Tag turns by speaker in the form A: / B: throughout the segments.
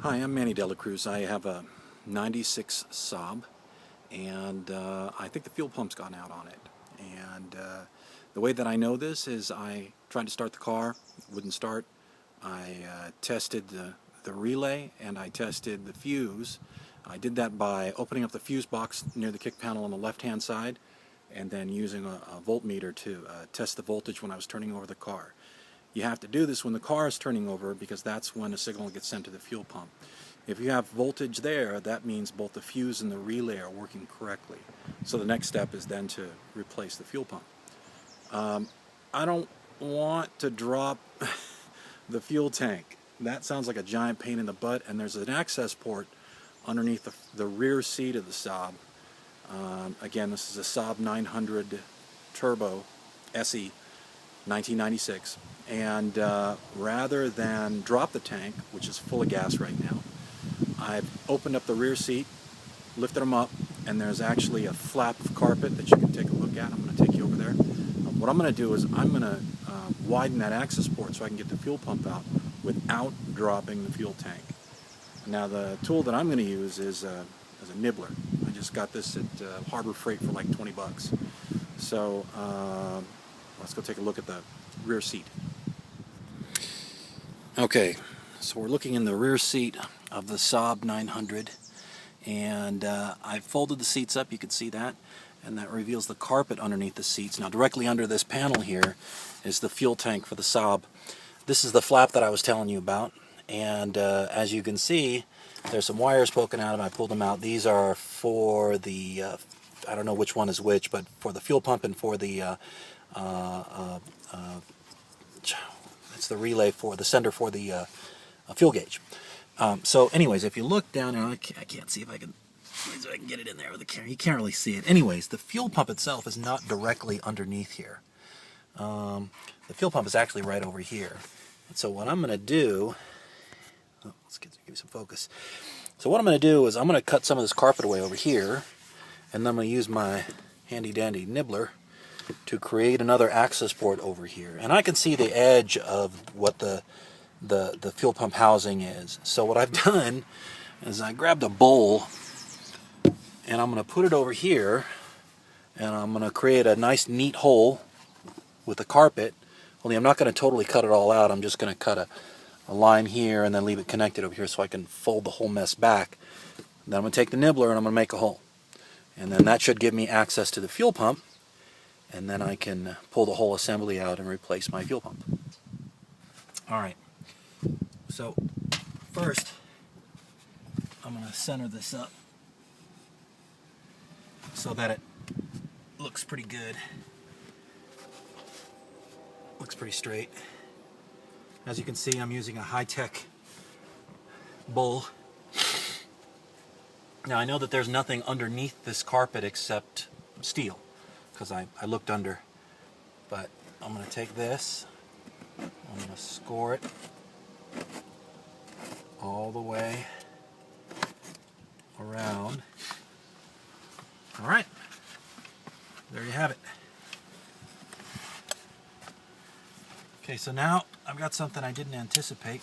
A: Hi, I'm Manny Dela Cruz. I have a 96 Saab, and I think the fuel pump's gone out on it. And the way that I know this is I tried to start the car, wouldn't start. I tested the relay and I tested the fuse. I did that by opening up the fuse box near the kick panel on the left-hand side and then using a voltmeter to test the voltage when I was turning over the car. You have to do this when the car is turning over because that's when a signal gets sent to the fuel pump. If you have voltage there, that means both the fuse and the relay are working correctly. So the next step is then to replace the fuel pump. I don't want to drop the fuel tank. That sounds like a giant pain in the butt, and there's an access port underneath the rear seat of the Saab. Again, this is a Saab 900 Turbo SE 1996, and rather than drop the tank, which is full of gas right now, I've opened up the rear seat, lifted them up, and there's actually a flap of carpet that you can take a look at. I'm going to take you over there. What I'm going to do is I'm going to widen that access port so I can get the fuel pump out without dropping the fuel tank. Now the tool that I'm going to use is a nibbler. I just got this at Harbor Freight for like 20 bucks. So let's go take a look at the rear seat. Okay, so we're looking in the rear seat of the Saab 900, and I folded the seats up, you can see that, and that reveals the carpet underneath the seats. Now directly under this panel here is the fuel tank for the Saab. This is the flap that I was telling you about, and as you can see, there's some wires poking out, and I pulled them out. These are for the, I don't know which one is which, but for the fuel pump and for the it's the relay for the sender for the fuel gauge. So anyways, if you look down, and I can't see if I can get it in there with the camera. You can't really see it. Anyways, the fuel pump itself is not directly underneath here. The fuel pump is actually right over here. And so what I'm going to do, let's give you some focus. So what I'm going to do is I'm going to cut some of this carpet away over here, and then I'm going to use my handy dandy nibbler to create another access port over here. And I can see the edge of what the fuel pump housing is. So what I've done is I grabbed a bowl and I'm going to put it over here, and I'm going to create a nice neat hole with the carpet. Only I'm not going to totally cut it all out. I'm just going to cut a line here and then leave it connected over here so I can fold the whole mess back. Then I'm going to take the nibbler and I'm going to make a hole. And then that should give me access to the fuel pump, and then I can pull the whole assembly out and replace my fuel pump. Alright, so first I'm going to center this up so that it looks pretty good. Looks pretty straight. As you can see, I'm using a high-tech bowl. Now I know that there's nothing underneath this carpet except steel, because I looked under, but I'm going to take this, I'm going to score it all the way around. Alright, there you have it. Okay, so now I've got something I didn't anticipate,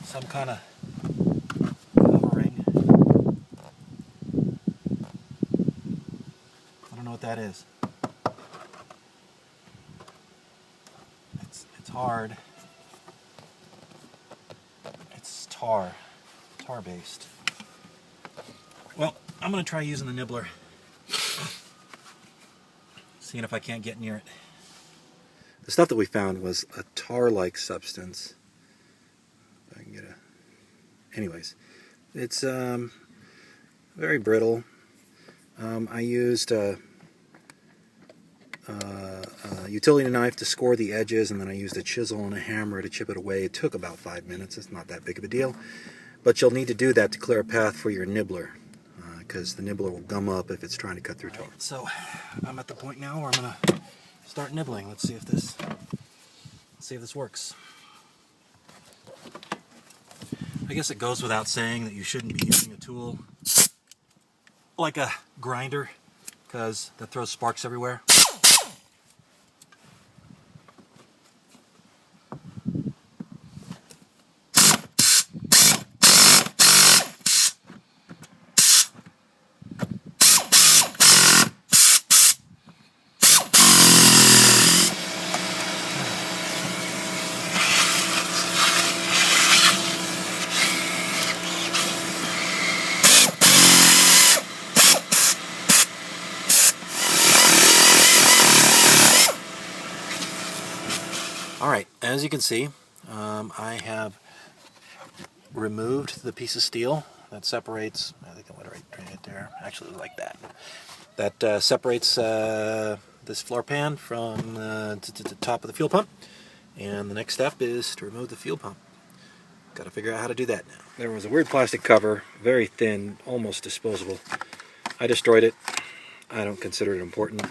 A: some kind of covering. I don't know what that is. It's hard. It's tar based. Well, I'm going to try using the nibbler, seeing if I can't get near it. The stuff that we found was a tar-like substance. If I can get anyways, it's very brittle. I used a utility knife to score the edges, and then I used a chisel and a hammer to chip it away. It took about 5 minutes. It's not that big of a deal, but you'll need to do that to clear a path for your nibbler, because the nibbler will gum up if it's trying to cut through tar. Right, so I'm at the point now where I'm going to start nibbling. Let's see if this works. I guess it goes without saying that you shouldn't be using a tool like a grinder, because that throws sparks everywhere. as you can see, I have removed the piece of steel that separates, I think I went right there, actually like that. That separates this floor pan from the top of the fuel pump. And the next step is to remove the fuel pump. Got to figure out how to do that now. There was a weird plastic cover, very thin, almost disposable. I destroyed it. I don't consider it important.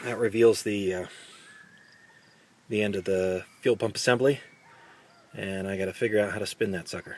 A: That reveals the end of the fuel pump assembly, and I got to figure out how to spin that sucker.